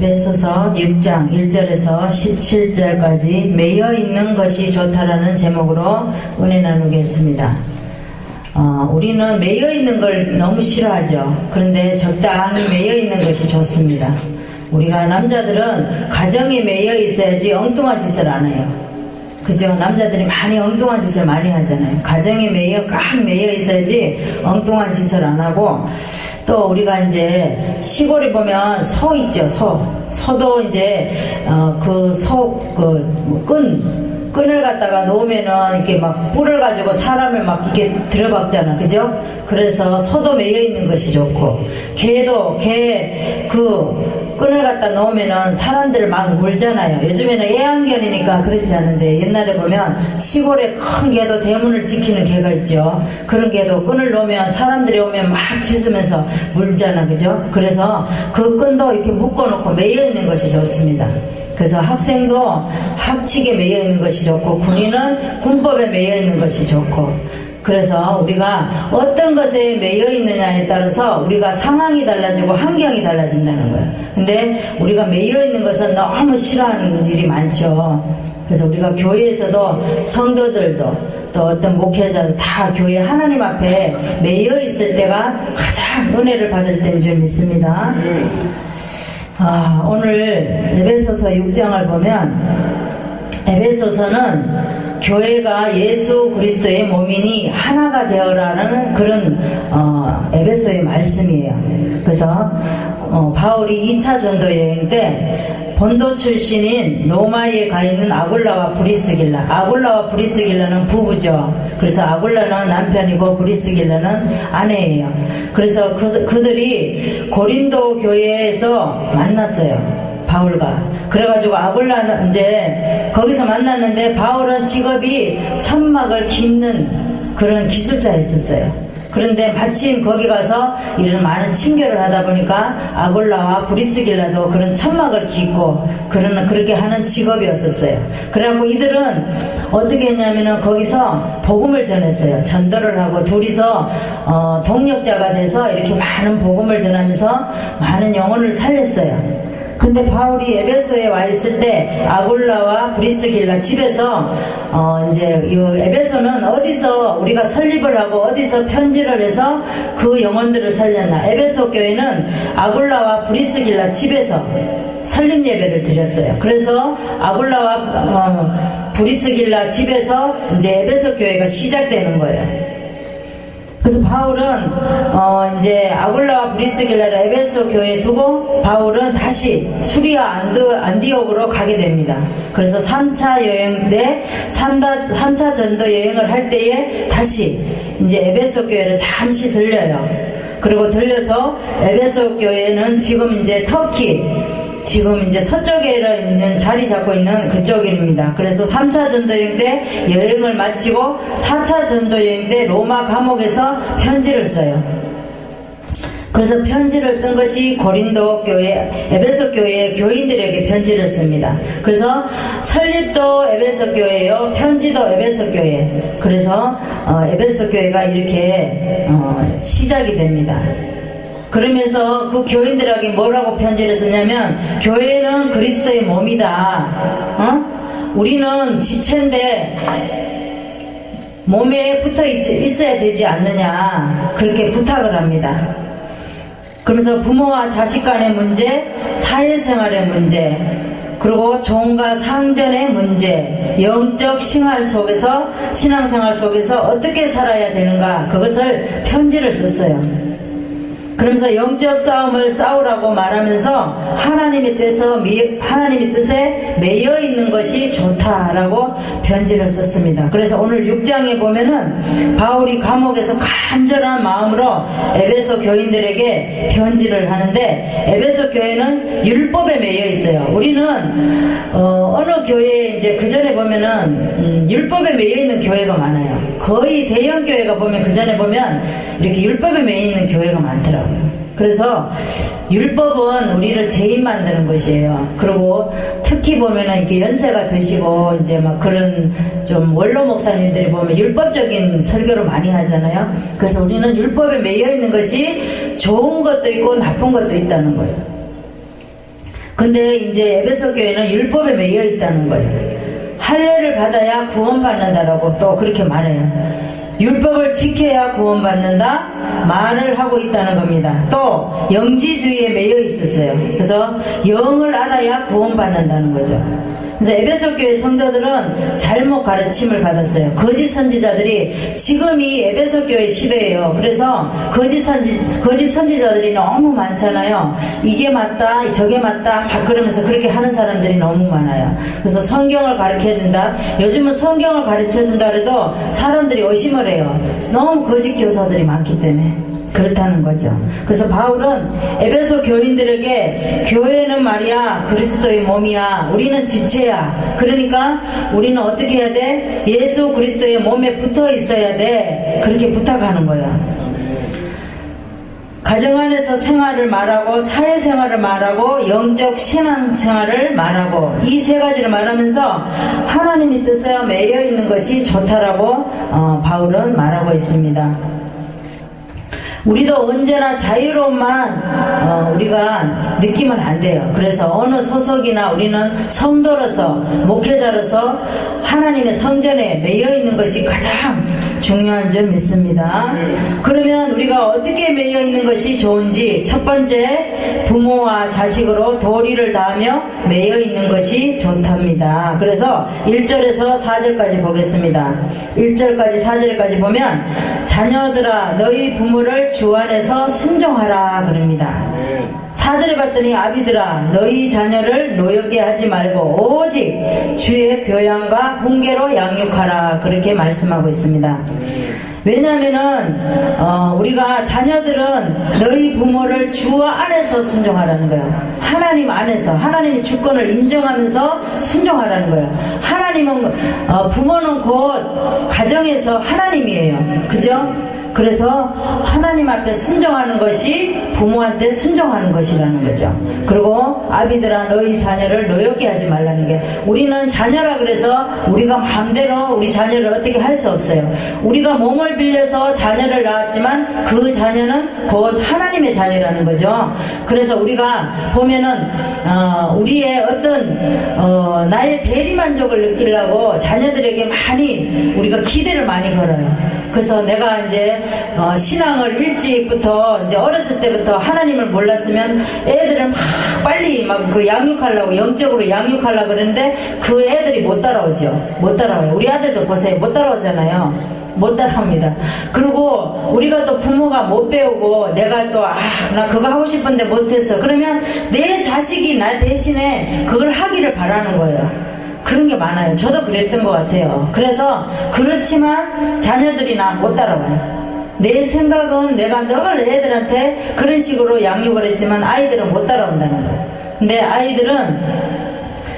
에베소서 6장 1절에서 17절까지 매여 있는 것이 좋다라는 제목으로 은혜 나누겠습니다. 우리는 매여 있는 걸 너무 싫어하죠. 그런데 적당히 매여 있는 것이 좋습니다. 우리가 남자들은 가정에 매여 있어야지 엉뚱한 짓을 안 해요. 그죠? 남자들이 많이 엉뚱한 짓을 많이 하잖아요. 가정에 꽉 매여 있어야지 엉뚱한 짓을 안 하고, 또 우리가 이제 시골에 보면 소 있죠. 소도 이제 끈을 갖다가 놓으면은 이렇게 막 뿔을 가지고 사람을 막 이렇게 들어박잖아. 그죠? 그래서 소도 매여 있는 것이 좋고, 개도 끈을 갖다 놓으면은 사람들을 막 물잖아요. 요즘에는 애완견이니까 그렇지 않은데, 옛날에 보면 시골에 큰 개도 대문을 지키는 개가 있죠. 그런 개도 끈을 놓으면 사람들이 오면 막 짖으면서 물잖아. 그죠? 그래서 그 끈도 이렇게 묶어놓고 매여 있는 것이 좋습니다. 그래서 학생도 학칙에 매여 있는 것이 좋고, 군인은 군법에 매여 있는 것이 좋고, 그래서 우리가 어떤 것에 매여 있느냐에 따라서 우리가 상황이 달라지고 환경이 달라진다는 거예요. 근데 우리가 매여 있는 것은 너무 싫어하는 일이 많죠. 그래서 우리가 교회에서도 성도들도 또 어떤 목회자도 다 교회 하나님 앞에 매여 있을 때가 가장 은혜를 받을 때인 줄 믿습니다. 오늘 에베소서 6장을 보면, 에베소서는 교회가 예수 그리스도의 몸이니 하나가 되어라는 그런 에베소의 말씀이에요. 그래서 바울이 2차 전도 여행 때 본도 출신인 로마에 가 있는 아굴라와 브리스길라는 부부죠. 그래서 아굴라는 남편이고 브리스길라는 아내예요. 그래서 그들이 고린도 교회에서 만났어요. 바울과. 그래가지고 아굴라는 이제 거기서 만났는데, 바울은 직업이 천막을 깁는 그런 기술자였었어요. 그런데 마침 거기 가서 이런 많은 친교를 하다 보니까 아굴라와 브리스길라도 그런 천막을 깃고 그렇게 하는 직업이었었어요. 그래갖고 이들은 어떻게 했냐면은 거기서 복음을 전했어요. 전도를 하고 둘이서 동력자가 돼서 이렇게 많은 복음을 전하면서 많은 영혼을 살렸어요. 근데 바울이 에베소에 와 있을 때 아굴라와 브리스길라 집에서 이제 이 에베소는 어디서 우리가 설립을 하고 어디서 편지를 해서 그 영혼들을 살렸나? 에베소 교회는 아굴라와 브리스길라 집에서 설립 예배를 드렸어요. 그래서 아굴라와 브리스길라 집에서 이제 에베소 교회가 시작되는 거예요. 그래서 바울은 이제 아굴라와 브리스길라를 에베소 교회에 두고 바울은 다시 수리아 안디옥으로 가게 됩니다. 그래서 3차 여행 때 3차 전도 여행을 할 때에 다시 이제 에베소 교회를 잠시 들려요. 그리고 들려서 에베소 교회는 지금 이제 터키, 지금 이제 서쪽에 이제 자리 잡고 있는 그쪽입니다. 그래서 3차 전도여행 때 여행을 마치고 4차 전도여행 때 로마 감옥에서 편지를 써요. 그래서 편지를 쓴 것이 고린도 교회, 에베소 교회의 교인들에게 편지를 씁니다. 그래서 설립도 에베소 교회요, 편지도 에베소 교회. 그래서 에베소 교회가 이렇게 시작이 됩니다. 그러면서 그 교인들에게 뭐라고 편지를 쓰냐면, 교회는 그리스도의 몸이다. 우리는 지체인데 몸에 붙어 있어야 되지 않느냐, 그렇게 부탁을 합니다. 그러면서 부모와 자식 간의 문제, 사회생활의 문제, 그리고 종과 상전의 문제, 영적 신앙생활 속에서 어떻게 살아야 되는가, 그것을 편지를 썼어요. 그러면서 영적 싸움을 싸우라고 말하면서 하나님의 뜻에 매여 있는 것이 좋다라고 편지를 썼습니다. 그래서 오늘 6장에 보면은 바울이 감옥에서 간절한 마음으로 에베소 교인들에게 편지를 하는데, 에베소 교회는 율법에 매여 있어요. 우리는 어느 교회에 이제 그 전에 보면은 율법에 매여 있는 교회가 많아요. 거의 대형 교회가 보면 그 전에 보면 이렇게 율법에 매여 있는 교회가 많더라고요. 그래서 율법은 우리를 죄인 만드는 것이에요. 그리고 특히 보면은 이렇게 연세가 드시고 이제 막 그런 좀 원로 목사님들이 보면 율법적인 설교를 많이 하잖아요. 그래서 우리는 율법에 매여 있는 것이 좋은 것도 있고 나쁜 것도 있다는 거예요. 근데 이제 에베소 교회는 율법에 매여 있다는 거예요. 할례를 받아야 구원받는다라고 또 그렇게 말해요. 율법을 지켜야 구원받는다 말을 하고 있다는 겁니다. 또 영지주의에 매여 있었어요. 그래서 영을 알아야 구원받는다는 거죠. 그래서 에베소 교회 성도들은 잘못 가르침을 받았어요. 거짓 선지자들이 지금이 에베소 교회 시대예요. 그래서 거짓 선지자들이 너무 많잖아요. 이게 맞다, 저게 맞다, 막 그러면서 그렇게 하는 사람들이 너무 많아요. 그래서 성경을 가르쳐준다. 요즘은 성경을 가르쳐준다 해도 사람들이 의심을 해요. 너무 거짓 교사들이 많기 때문에. 그렇다는 거죠. 그래서 바울은 에베소 교인들에게 교회는 말이야 그리스도의 몸이야. 우리는 지체야. 그러니까 우리는 어떻게 해야 돼? 예수 그리스도의 몸에 붙어 있어야 돼. 그렇게 부탁하는 거야. 가정 안에서 생활을 말하고 사회생활을 말하고 영적 신앙생활을 말하고 이 세 가지를 말하면서 하나님의 뜻에 매여 있는 것이 좋다라고 바울은 말하고 있습니다. 우리도 언제나 자유로움만 우리가 느끼면 안 돼요. 그래서 어느 소속이나 우리는 성도로서 목회자로서 하나님의 성전에 매여 있는 것이 가장 중요한 줄 믿습니다. 그러면 우리가 어떻게 매여 있는 것이 좋은지 첫 번째 부모와 자식으로 도리를 다하며 매여 있는 것이 좋답니다. 그래서 1절에서 4절까지 보겠습니다. 1절까지 4절까지 보면 자녀들아 너희 부모를 주 안에서 순종하라 그럽니다. 4절에 봤더니 아비들아 너희 자녀를 노엽게 하지 말고 오직 주의 교양과 훈계로 양육하라 그렇게 말씀하고 있습니다. 왜냐하면은 우리가 자녀들은 너희 부모를 주 안에서 순종하라는 거예요. 하나님 안에서 하나님의 주권을 인정하면서 순종하라는 거예요. 하나님은 부모는 곧 가정에서 하나님이에요. 그죠? 그래서 하나님 앞에 순종하는 것이 부모한테 순종하는 것이라는 거죠. 그리고 아비들아 너희 자녀를 노엽게 하지 말라는 게 우리는 자녀라 그래서 우리가 마음대로 우리 자녀를 어떻게 할 수 없어요. 우리가 몸을 빌려서 자녀를 낳았지만 그 자녀는 곧 하나님의 자녀라는 거죠. 그래서 우리가 보면은 우리의 어떤 나의 대리만족을 느끼려고 자녀들에게 많이 우리가 기대를 많이 걸어요. 그래서 내가 이제 신앙을 일찍부터 이제 어렸을 때부터 하나님을 몰랐으면 애들을 막 빨리 막 그 양육하려고 영적으로 양육하려고 그러는데 그 애들이 못 따라오죠. 못 따라와요. 우리 아들도 보세요. 못 따라오잖아요. 못 따라옵니다. 그리고 우리가 또 부모가 못 배우고 내가 또 나 그거 하고 싶은데 못했어. 그러면 내 자식이 나 대신에 그걸 하기를 바라는 거예요. 그런 게 많아요. 저도 그랬던 것 같아요. 그래서 그렇지만 자녀들이 나 못 따라와요. 내 생각은 내가 늘 애들한테 그런 식으로 양육을 했지만 아이들은 못 따라온다는 거예요. 근데 아이들은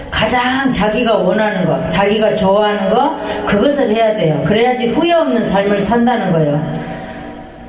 가장 자기가 원하는 거, 자기가 좋아하는 거 그것을 해야 돼요. 그래야지 후회 없는 삶을 산다는 거예요.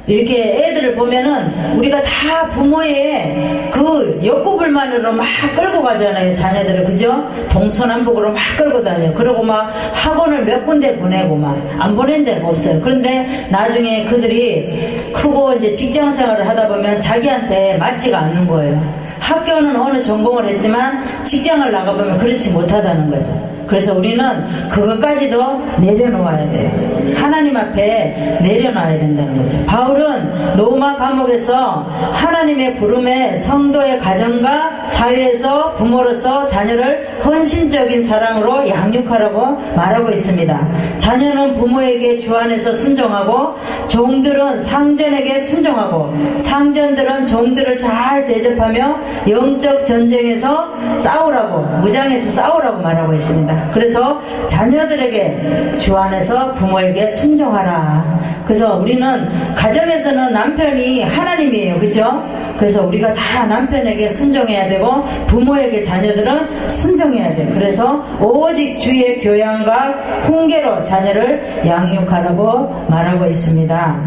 이렇게 애들을 보면은 우리가 다 부모의 그 욕구불만으로 막 끌고 가잖아요. 자녀들을. 그죠? 동서남북으로 막 끌고 다녀요. 그러고 막 학원을 몇 군데 보내고 막 안 보낸 데가 없어요. 그런데 나중에 그들이 크고 이제 직장 생활을 하다 보면 자기한테 맞지가 않는 거예요. 학교는 어느 전공을 했지만 직장을 나가보면 그렇지 못하다는 거죠. 그래서 우리는 그것까지도 내려놓아야 돼요. 하나님 앞에 내려놔야 된다는 거죠. 바울은 로마 감옥에서 하나님의 부름에 성도의 가정과 사회에서 부모로서 자녀를 헌신적인 사랑으로 양육하라고 말하고 있습니다. 자녀는 부모에게 주 안에서 순종하고 종들은 상전에게 순종하고 상전들은 종들을 잘 대접하며 영적 전쟁에서 싸우라고 무장해서 싸우라고 말하고 있습니다. 그래서 자녀들에게 주 안에서 부모에게 순종하라. 그래서 우리는 가정에서는 남편이 하나님이에요. 그죠? 그래서 우리가 다 남편에게 순종해야 되고 부모에게 자녀들은 순종해야 돼요. 그래서 오직 주의 교양과 훈계로 자녀를 양육하라고 말하고 있습니다.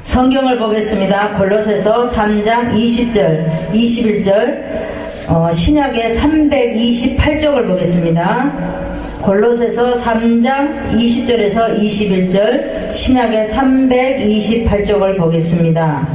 성경을 보겠습니다. 골로새서 3장 20절, 21절 신약의 328쪽을 보겠습니다. 골로새서 3장 20절에서 21절 신약의 328쪽을 보겠습니다.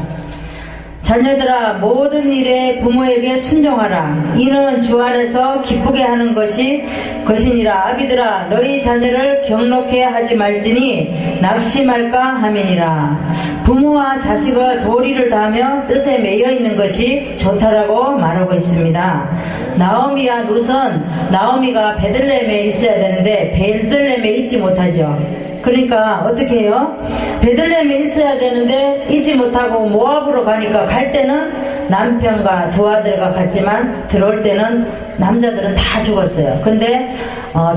자녀들아 모든 일에 부모에게 순종하라. 이는 주 안에서 기쁘게 하는 것이니라. 아비들아 너희 자녀를 경록해 하지 말지니 낙심할까 함이니라. 부모와 자식의 도리를 다하며 뜻에 매여 있는 것이 좋다라고 말하고 있습니다. 나오미와 룻은 나오미가 베들레헴에 있어야 되는데 베들레헴에 있지 못하죠. 그러니까 어떻게 해요? 베들레헴에 있어야 되는데 있지 못하고 모압으로 가니까 갈 때는 남편과 두 아들과 갔지만 들어올 때는 남자들은 다 죽었어요. 근데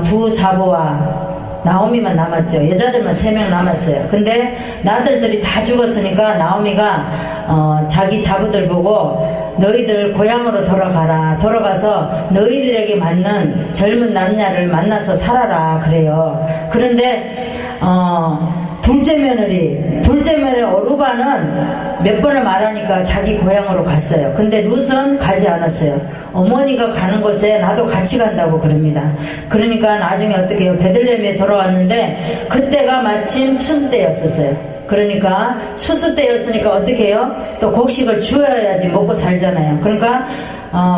두 자부와 나오미만 남았죠. 여자들만 3명 남았어요. 근데 나들들이 다 죽었으니까 나오미가 자기 자부들 보고 너희들 고향으로 돌아가라. 돌아가서 너희들에게 맞는 젊은 남녀를 만나서 살아라 그래요. 그런데 둘째 며느리 오르바는 몇 번을 말하니까 자기 고향으로 갔어요. 근데 룻은 가지 않았어요. 어머니가 가는 곳에 나도 같이 간다고 그럽니다. 그러니까 나중에 어떻게 해요? 베들레헴에 돌아왔는데 그때가 마침 추수 때였었어요. 그러니까 추수 때였으니까 어떻게 해요? 또 곡식을 주어야지 먹고 살잖아요. 그러니까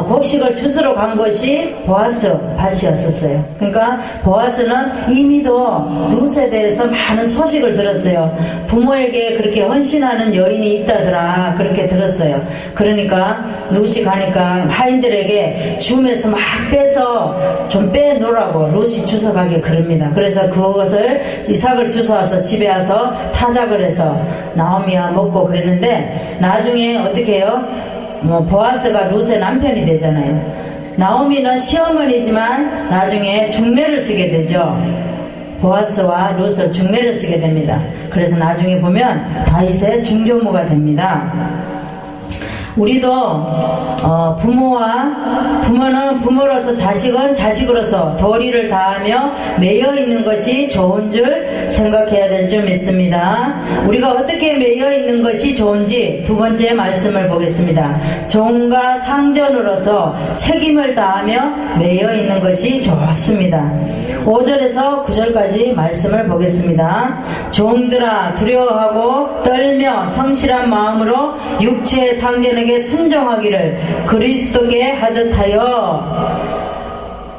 곡식을 주스러 간 것이 보아스 밭이었었어요. 그러니까 보아스는 이미도 룻에 대해서 많은 소식을 들었어요. 부모에게 그렇게 헌신하는 여인이 있다더라 그렇게 들었어요. 그러니까 룻이 가니까 하인들에게 줌에서 막 빼서 좀 빼놓으라고 룻이 주워가게 그럽니다. 그래서 그것을 이삭을 주워와서 집에 와서 타작을 해서 나오미와 먹고 그랬는데 나중에 어떻게 해요? 보아스가 룻의 남편이 되잖아요. 나오미는 시어머니지만 나중에 중매를 쓰게 되죠. 보아스와 룻을 중매를 쓰게 됩니다. 그래서 나중에 보면 다윗의 증조모가 됩니다. 우리도 부모는 부모로서 자식은 자식으로서 도리를 다하며 매여 있는 것이 좋은 줄 생각해야 될 줄 믿습니다. 우리가 어떻게 매여 있는 것이 좋은지 두 번째 말씀을 보겠습니다. 종과 상전으로서 책임을 다하며 매여 있는 것이 좋습니다. 5절에서 9절까지 말씀을 보겠습니다. 종들아 두려워하고 떨며 성실한 마음으로 육체의 상전에게 순종하기를 그리스도께 하듯하여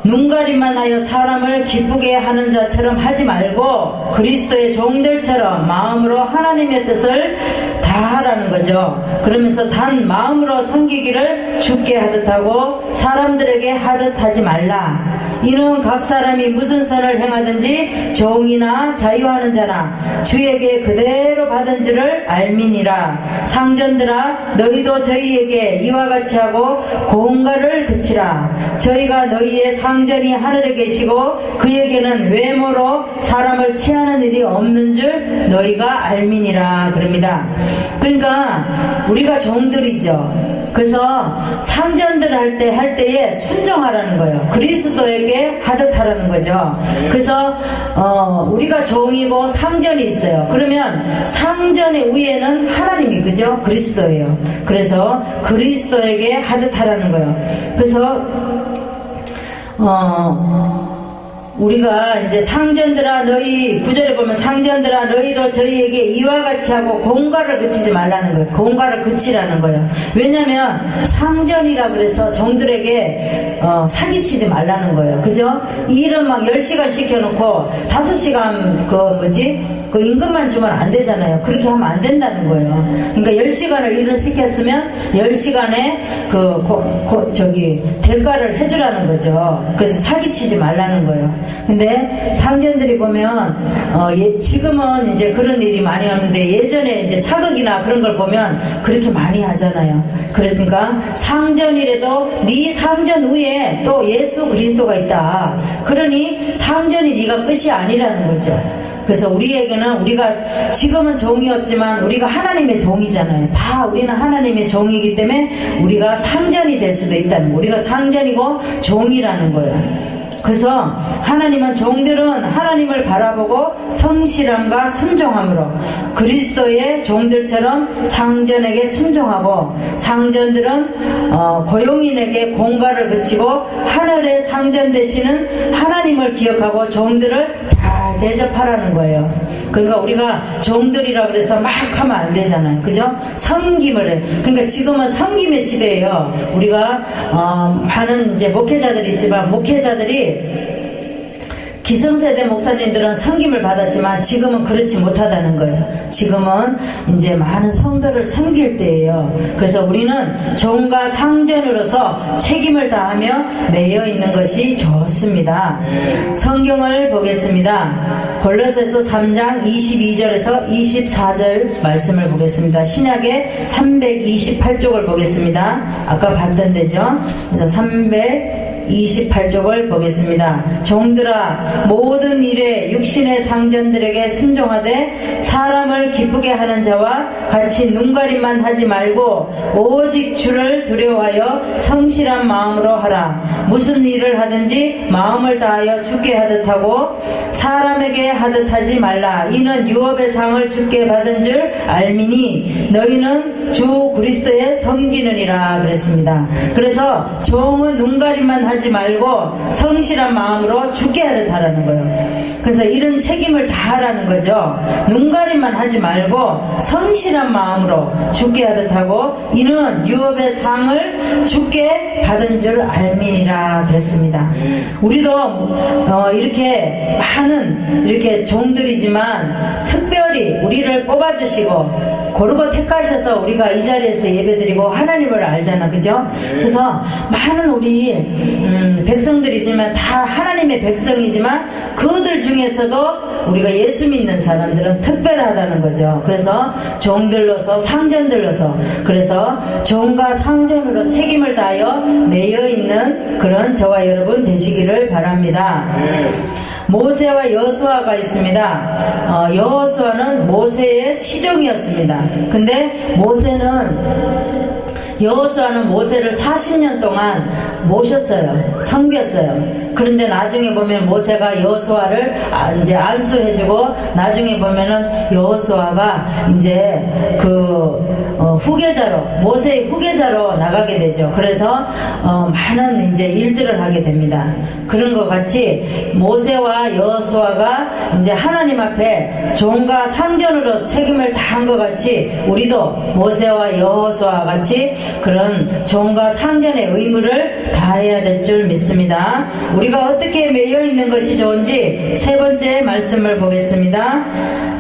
눈가림만 하여 사람을 기쁘게 하는 자처럼 하지 말고 그리스도의 종들처럼 마음으로 하나님의 뜻을 다하라는 거죠. 그러면서 단 마음으로 섬기기를 주께 하듯 하고 사람들에게 하듯 하지 말라. 이는 각 사람이 무슨 선을 행하든지 종이나 자유하는 자나 주에게 그대로 받은 줄을 알미니라. 상전들아 너희도 저희에게 이와 같이 하고 공가를 그치라. 저희가 너희의 상전이 하늘에 계시고 그에게는 외모로 사람을 취하는 일이 없는 줄 너희가 알미니라 그럽니다. 그러니까 우리가 종들이죠. 그래서 상전들 할 때에 순종하라는 거예요. 그리스도에게 하듯 하라는 거죠. 그래서 우리가 종이고 상전이 있어요. 그러면 상전의 위에는 하나님이 그죠? 그리스도예요. 그래서 그리스도에게 하듯 하라는 거예요. 그래서 우리가 이제 상전들아 너희 9절에 보면 상전들아 너희도 저희에게 이와 같이 하고 공가를 그치지 말라는 거예요. 공가를 그치라는 거예요. 왜냐면 상전이라 그래서 정들에게 사기치지 말라는 거예요. 그죠? 일은 막 10시간 시켜놓고 5시간 그 임금만 주면 안 되잖아요. 그렇게 하면 안 된다는 거예요. 그러니까 10시간을 일을 시켰으면 10시간에 대가를 해주라는 거죠. 그래서 사기치지 말라는 거예요. 근데 상전들이 보면 지금은 이제 그런 일이 많이 하는데 예전에 이제 사극이나 그런 걸 보면 그렇게 많이 하잖아요. 그러니까 상전이라도 네 상전 위에 또 예수 그리스도가 있다. 그러니 상전이 네가 끝이 아니라는 거죠. 그래서 우리에게는 우리가 지금은 종이 없지만 우리가 하나님의 종이잖아요. 다 우리는 하나님의 종이기 때문에 우리가 상전이 될 수도 있다는 거예요. 우리가 상전이고 종이라는 거예요. 그래서 하나님은 종들은 하나님을 바라보고 성실함과 순종함으로 그리스도의 종들처럼 상전에게 순종하고 상전들은 고용인에게 공가를 그치고 하늘의 상전 되시는 하나님을 기억하고 종들을 잘 대접하라는 거예요. 그러니까 우리가 종들이라 그래서 막 하면 안 되잖아요. 그죠? 섬김을 해. 그러니까 지금은 섬김의 시대예요. 우리가 많은 이제 목회자들이 있지만 목회자들이 기성세대 목사님들은 섬김을 받았지만 지금은 그렇지 못하다는 거예요. 지금은 이제 많은 성도를 섬길 때예요. 그래서 우리는 종과 상전으로서 책임을 다하며 매여 있는 것이 좋습니다. 성경을 보겠습니다. 골로새서 3장 22절에서 24절 말씀을 보겠습니다. 신약의 328쪽을 보겠습니다. 아까 봤던 데죠. 그래서 328쪽을 보겠습니다. 종들아 모든 일에 육신의 상전들에게 순종하되 사람을 기쁘게 하는 자와 같이 눈가림만 하지 말고 오직 주를 두려워하여 성실한 마음으로 하라. 무슨 일을 하든지 마음을 다하여 주께 하듯 하고 사람에게 하듯 하지 말라. 이는 유업의 상을 주께 받은 줄 알미니 너희는 주 그리스도의 섬기느니라 그랬습니다. 그래서 종은 눈가림만 하지 말고 성실한 마음으로 주께 하듯 하라는 거예요. 그래서 이런 책임을 다하라는 거죠. 눈가림만 하지 말고 성실한 마음으로 주께 하듯 하고 이는 유업의 상을 주께 받은 줄 알미니라 그랬습니다. 우리도 이렇게 많은 이렇게 종들이지만 특별히 우리를 뽑아주시고 고르고 택하셔서 우리가 이 자리에서 예배드리고 하나님을 알잖아. 그죠? 그래서 많은 우리 백성들이지만 다 하나님의 백성이지만 그들 중에서도 우리가 예수 믿는 사람들은 특별하다는 거죠. 그래서 종들로서 상전들로서 그래서 종과 상전으로 책임을 다하여 매여 있는 그런 저와 여러분 되시기를 바랍니다. 모세와 여호수아가 있습니다. 여호수아는 모세의 시종이었습니다. 근데 여호수아는 모세를 40년 동안 모셨어요. 섬겼어요. 그런데 나중에 보면 모세가 여호수아를 이제 안수해주고 나중에 보면은 여호수아가 이제 후계자로 모세의 후계자로 나가게 되죠. 그래서 많은 이제 일들을 하게 됩니다. 그런 것 같이 모세와 여호수아가 이제 하나님 앞에 종과 상전으로 책임을 다한 것 같이 우리도 모세와 여호수아 같이 그런 종과 상전의 의무를 다해야 될 줄 믿습니다. 우리가 어떻게 매여 있는 것이 좋은지 세 번째 말씀을 보겠습니다.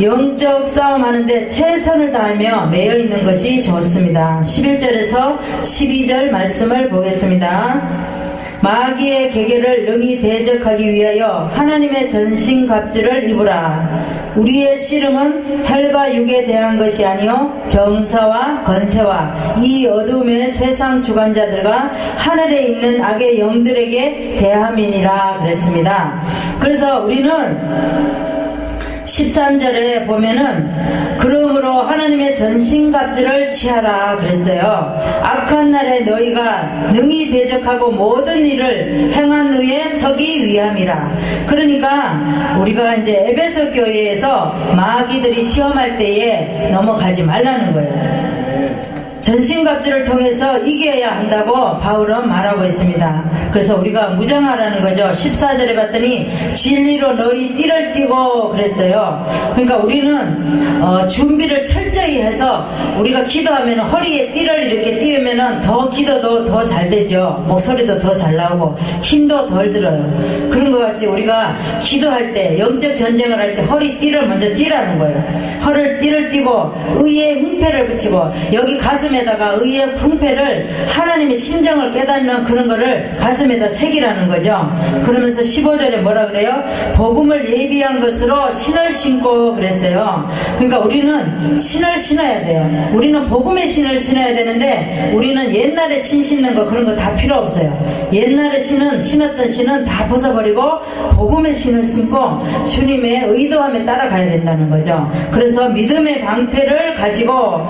영적 싸움하는데 최선을 다하며 매여 있는 것이 좋습니다. 11절에서 12절 말씀을 보겠습니다. 마귀의 계계를 능히 대적하기 위하여 하나님의 전신갑주를 입으라. 우리의 씨름은 혈과 육에 대한 것이 아니요 정사와 건세와 이 어둠의 세상 주관자들과 하늘에 있는 악의 영들에게 대함이니라 그랬습니다. 그래서 우리는 13절에 보면은 그러므로 하나님의 전신갑주를 취하라 그랬어요. 악한 날에 너희가 능히 대적하고 모든 일을 행한 후에 서기 위함이라. 그러니까 우리가 이제 에베소 교회에서 마귀들이 시험할 때에 넘어가지 말라는 거예요. 전신갑주를 통해서 이겨야 한다고 바울은 말하고 있습니다. 그래서 우리가 무장하라는 거죠. 14절에 봤더니 진리로 너희 띠를 띠고 그랬어요. 그러니까 우리는 준비를 철저히 해서 우리가 기도하면 허리에 띠를 이렇게 띄우면 더 기도도 더 잘 되죠. 목소리도 더 잘 나오고 힘도 덜 들어요. 그런 것 같이 우리가 기도할 때 영적 전쟁을 할 때 허리 띠를 먼저 띠라는 거예요. 허리 띠를 띠고 의의 흥패를 붙이고 여기 가슴에다가 의의 흥패를 하나님의 심정을 깨닫는 그런 거를 가슴에다 새기라는 거죠. 그러면서 15절에 뭐라 그래요? 복음을 예비한 것으로 신을 신고 그랬어요. 그러니까 우리는 신을 신어야 돼요. 우리는 복음의 신을 신어야 되는데 우리는 옛날에 신 신는 거 그런 거 다 필요 없어요. 옛날에 신었던 신은 다 벗어버리고 복음의 신을 신고 주님의 의도함에 따라가야 된다는 거죠. 그래서 믿음의 방패를 가지고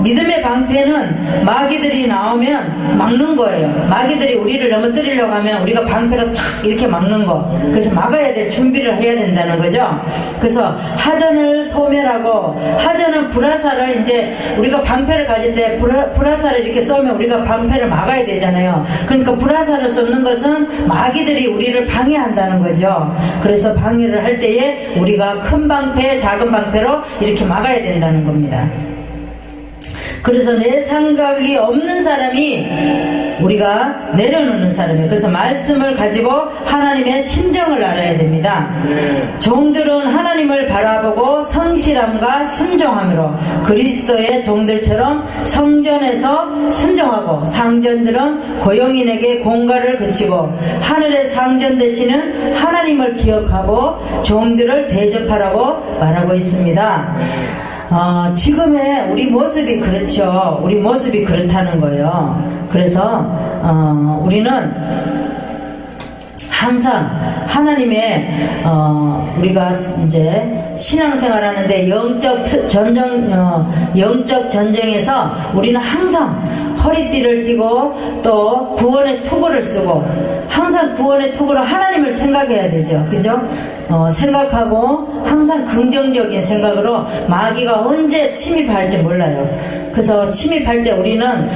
믿음의 방패는 마귀들이 나오면 막는 거예요. 마귀들이 우리를 넘어뜨리려고 하면 우리가 방패로 착 이렇게 막는 거. 그래서 막아야 될 준비를 해야 된다는 거죠. 그래서 하전을 소멸하고, 하전은 불화살을 이제 우리가 방패를 가질 때 불화살을 이렇게 쏘면 우리가 방패를 막아야 되잖아요. 그러니까 불화살을 쏘는 것은 마귀들이 우리를 방해한다는 거죠. 그래서 방해를 할 때에 우리가 큰 방패, 작은 방패로 이렇게 막아야 된다는 겁니다. 그래서 내 생각이 없는 사람이 우리가 내려놓는 사람이에요. 그래서 말씀을 가지고 하나님의 심정을 알아야 됩니다. 종들은 하나님을 바라보고 성실함과 순종함으로 그리스도의 종들처럼 성전에서 순종하고, 상전들은 고용인에게 공갈을 그치고 하늘의 상전 되시는 하나님을 기억하고 종들을 대접하라고 말하고 있습니다. 지금의 우리 모습이 그렇죠. 우리 모습이 그렇다는 거예요. 그래서 우리는 항상 하나님의 우리가 이제 신앙생활 하는데 영적 전쟁에서 우리는 항상 허리띠를 띠고 또 구원의 투구를 쓰고, 항상 구원의 투구로 하나님을 생각해야 되죠. 그죠? 생각하고 항상 긍정적인 생각으로 마귀가 언제 침입할지 몰라요. 그래서 침입할 때 우리는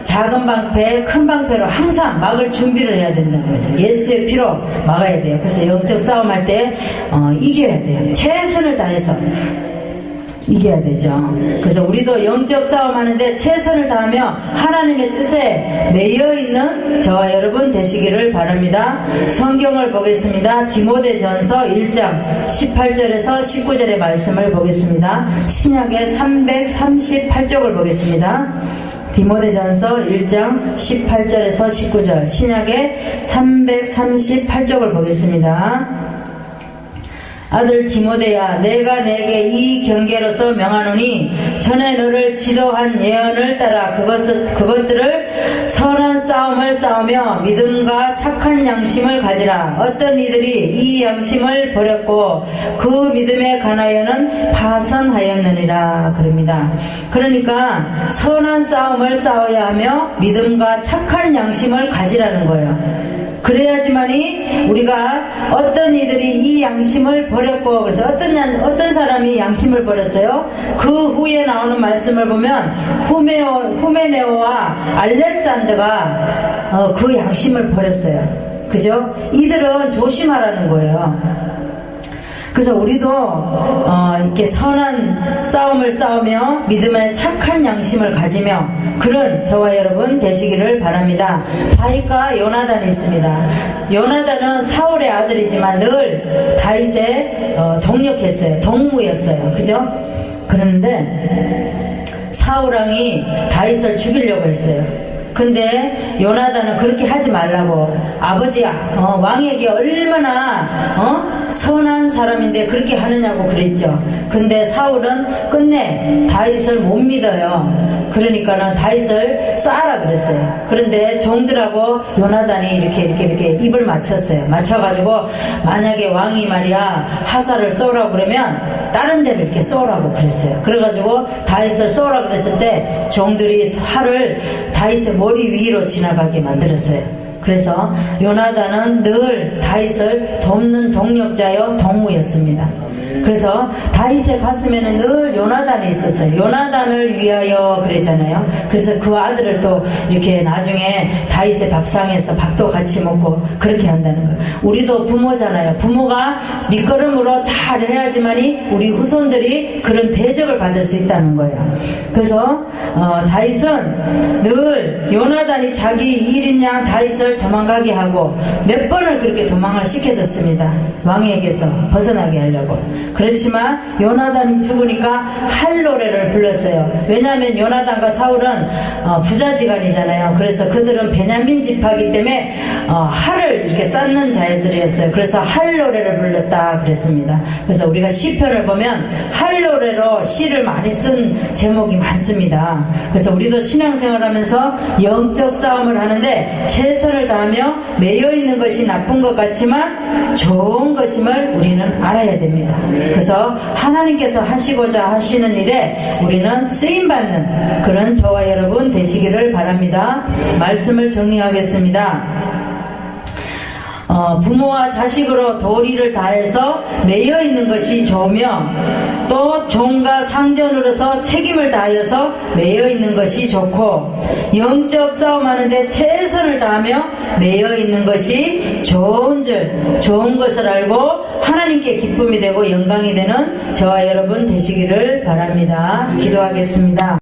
작은 방패, 큰 방패로 항상 막을 준비를 해야 된다는 거죠. 예수의 피로 막아야 돼요. 그래서 영적 싸움할 때 이겨야 돼요. 최선을 다해서 이겨야 되죠. 그래서 우리도 영적 싸움하는데 최선을 다하며 하나님의 뜻에 매여있는 저와 여러분 되시기를 바랍니다. 성경을 보겠습니다. 디모데전서 1장 18절에서 19절의 말씀을 보겠습니다. 신약의 338쪽을 보겠습니다. 디모데전서 1장 18절에서 19절, 신약의 338쪽을 보겠습니다. 아들 디모데야, 내가 내게 이 경계로서 명하노니 전에 너를 지도한 예언을 따라 그것들을 선한 싸움을 싸우며 믿음과 착한 양심을 가지라. 어떤 이들이 이 양심을 버렸고 그 믿음에 관하여는 파선하였느니라. 그럽니다. 그러니까 선한 싸움을 싸워야 하며 믿음과 착한 양심을 가지라는 거예요. 그래야지만이 우리가, 어떤 이들이 이 양심을 버렸고, 그래서 어떤 사람이 양심을 버렸어요? 그 후에 나오는 말씀을 보면 후메네오와 알렉산더가 그 양심을 버렸어요. 그죠? 이들은 조심하라는 거예요. 그래서 우리도 이렇게 선한 싸움을 싸우며 믿음의 착한 양심을 가지며 그런 저와 여러분 되시기를 바랍니다. 다윗과 요나단이 있습니다. 요나단은 사울의 아들이지만 늘 다윗의 동력했어요. 동무였어요. 그죠? 그런데 사울왕이 다윗을 죽이려고 했어요. 근데 요나단은 그렇게 하지 말라고, 아버지 왕에게 얼마나 선한 사람인데 그렇게 하느냐고 그랬죠. 근데 사울은 끝내 다윗을 못 믿어요. 그러니까는 다윗을 쏴라 그랬어요. 그런데 종들하고 요나단이 이렇게 입을 맞췄어요. 맞춰가지고 만약에 왕이 말이야 화살을 쏘라고 그러면 다른 데를 이렇게 쏘라고 그랬어요. 그래가지고 다윗을 쏘라 그랬을 때 종들이 활을 다윗의 머리 위로 지나가게 만들었어요. 그래서 요나단은 늘 다윗을 돕는 동력자요 동무였습니다. 그래서 다윗의 가슴에는 늘 요나단이 있었어요. 요나단을 위하여 그러잖아요. 그래서 그 아들을 또 이렇게 나중에 다윗의 밥상에서 밥도 같이 먹고 그렇게 한다는 거예요. 우리도 부모잖아요. 부모가 밑거름으로 잘 해야지만이 우리 후손들이 그런 대접을 받을 수 있다는 거예요. 그래서 다윗은 늘 요나단이 자기 일인 양 다윗을 도망가게 하고 몇 번을 그렇게 도망을 시켜줬습니다. 왕에게서 벗어나게 하려고. 그렇지만 요나단이 죽으니까 할 노래를 불렀어요. 왜냐하면 요나단과 사울은 부자지간이잖아요. 그래서 그들은 베냐민 지파이기 때문에 할을 이렇게 쌓는 자들이었어요. 그래서 할 노래를 불렀다 그랬습니다. 그래서 우리가 시편을 보면 할 노래로 시를 많이 쓴 제목이 많습니다. 그래서 우리도 신앙생활하면서 영적 싸움을 하는데 최선을 다하며 매여 있는 것이 나쁜 것 같지만 좋은 것임을 우리는 알아야 됩니다. 그래서 하나님께서 하시고자 하시는 일에 우리는 쓰임받는 그런 저와 여러분 되시기를 바랍니다. 말씀을 정리하겠습니다. 부모와 자식으로 도리를 다해서 매여 있는 것이 좋으며 또 종과 상전으로서 책임을 다하여서 매여 있는 것이 좋고 영적 싸움하는데 최선을 다하며 매여 있는 것이 좋은 것을 알고 하나님께 기쁨이 되고 영광이 되는 저와 여러분 되시기를 바랍니다. 기도하겠습니다.